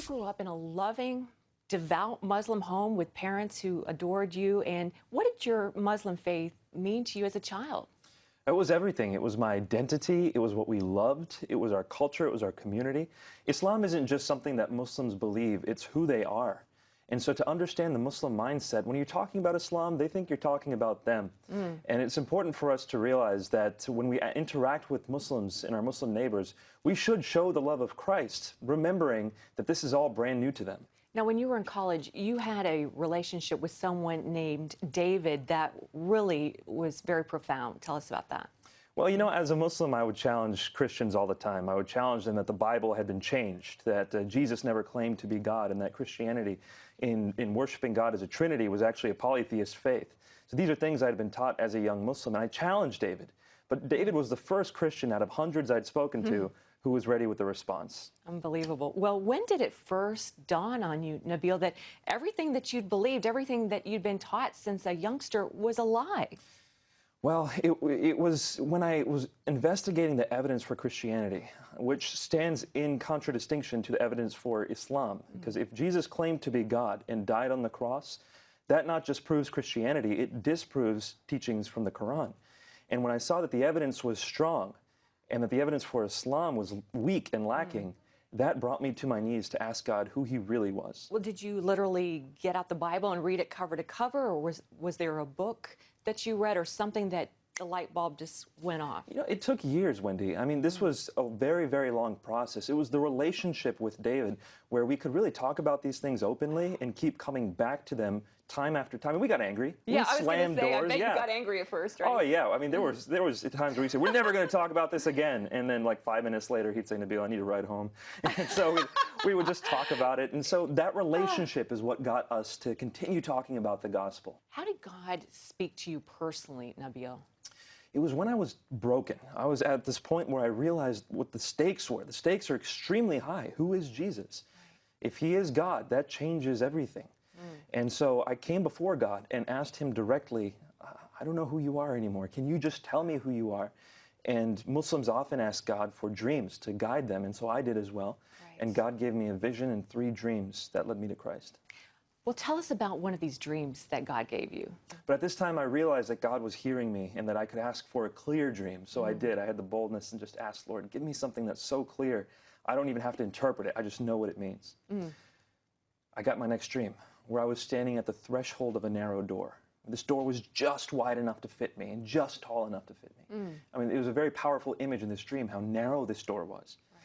grew up in a loving, devout Muslim home with parents who adored you. And what did your Muslim faith mean to you as a child? It was everything. It was my identity. It was what we loved. It was our culture. It was our community. Islam isn't just something that Muslims believe. It's who they are. And so to understand the Muslim mindset, when you're talking about Islam, they think you're talking about them. And it's important for us to realize that when we interact with Muslims and our Muslim neighbors, we should show the love of Christ, remembering that this is all brand new to them. Now, when you were in college, you had a relationship with someone named David that really was very profound. Tell us about that. Well, you know, as a Muslim, I would challenge Christians all the time. I would challenge them that the Bible had been changed, that Jesus never claimed to be God, and that Christianity, in worshiping God as a Trinity, was actually a polytheist faith. So these are things I had been taught as a young Muslim, and I challenged David. But David was the first Christian out of hundreds I'd spoken to who was ready with a response. Unbelievable. Well, when did it first dawn on you, Nabil, that everything that you'd believed, everything that you'd been taught since a youngster was a lie? Well, it was when I was investigating the evidence for Christianity, which stands in contradistinction to the evidence for Islam. Because if Jesus claimed to be God and died on the cross, that not just proves Christianity, it disproves teachings from the Quran. And when I saw that the evidence was strong and that the evidence for Islam was weak and lacking, that brought me to my knees to ask God who he really was. Well, did you literally get out the Bible and read it cover to cover, or was there a book that you read or something that the light bulb just went off? You know, it took years, Wendy. I mean, this was a very, very long process. It was the relationship with David where we could really talk about these things openly and keep coming back to them time after time. And we got angry. Yeah, we I was going to say, I doors. bet you got angry at first, right? Oh, yeah. I mean, there was times where we said, we're never going to talk about this again. And then like 5 minutes later, he'd say, Nabil, I need to ride home. And so we would just talk about it. And so that relationship is what got us to continue talking about the gospel. How did God speak to you personally, Nabil? It was when I was broken. I was at this point where I realized what the stakes were. The stakes are extremely high. Who is Jesus? Right. If he is God, that changes everything. And so I came before God and asked him directly, I don't know who you are anymore. Can you just tell me who you are? And Muslims often ask God for dreams to guide them, and so I did as well. Right. And God gave me a vision and 3 dreams that led me to Christ. Well, tell us about one of these dreams that God gave you. But at this time, I realized that God was hearing me and that I could ask for a clear dream. So I did. I had the boldness and just asked, Lord, give me something that's so clear, I don't even have to interpret it. I just know what it means. I got my next dream, where I was standing at the threshold of a narrow door. This door was just wide enough to fit me and just tall enough to fit me. I mean, it was a very powerful image in this dream, how narrow this door was. Right.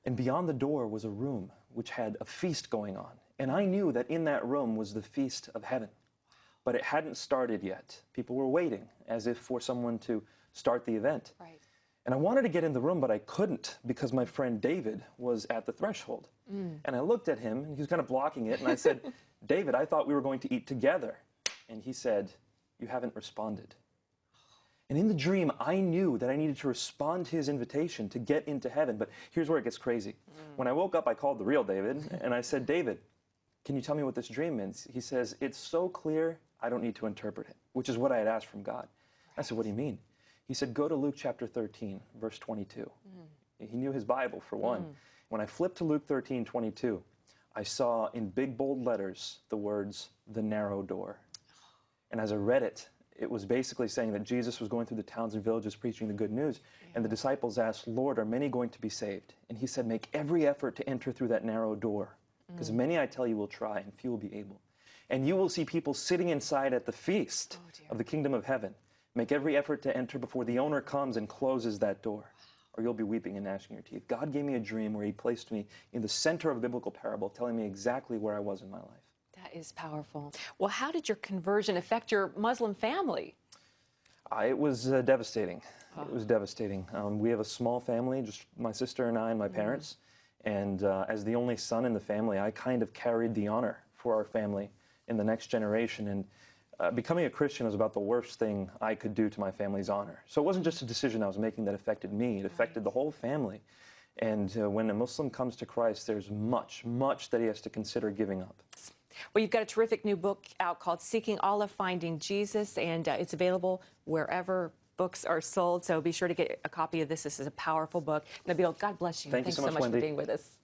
And beyond the door was a room which had a feast going on. And I knew that in that room was the feast of heaven. But it hadn't started yet. People were waiting, as if for someone to start the event. Right. And I wanted to get in the room, but I couldn't because my friend David was at the threshold. And I looked at him, and he was kind of blocking it, and I said, David, I thought we were going to eat together. And he said, you haven't responded. And in the dream, I knew that I needed to respond to his invitation to get into heaven. But here's where it gets crazy. When I woke up, I called the real David, and I said, David, can you tell me what this dream means? He says, it's so clear, I don't need to interpret it, which is what I had asked from God. I said, what do you mean? He said, go to Luke chapter 13, verse 22. He knew his Bible, for one. When I flipped to Luke 13, 22, I saw in big, bold letters the words, the narrow door. And as I read it, it was basically saying that Jesus was going through the towns and villages preaching the good news. And the disciples asked, Lord, are many going to be saved? And he said, make every effort to enter through that narrow door. Because many, I tell you, will try, and few will be able. And you will see people sitting inside at the feast of the kingdom of heaven. Make every effort to enter before the owner comes and closes that door, or you'll be weeping and gnashing your teeth. God gave me a dream where he placed me in the center of a biblical parable, telling me exactly where I was in my life. That is powerful. Well, how did your conversion affect your Muslim family? It was devastating. It was devastating. We have a small family, just my sister and I and my parents. And as the only son in the family, I kind of carried the honor for our family in the next generation. And becoming a Christian was about the worst thing I could do to my family's honor. So it wasn't just a decision I was making that affected me. It affected the whole family. And when a Muslim comes to Christ, there's much, much that he has to consider giving up. Well, you've got a terrific new book out called Seeking Allah, Finding Jesus, and it's available wherever books are sold. So be sure to get a copy of this. This is a powerful book. Nabil, God bless you. Thank you Thanks so much, for Wendy. being with us.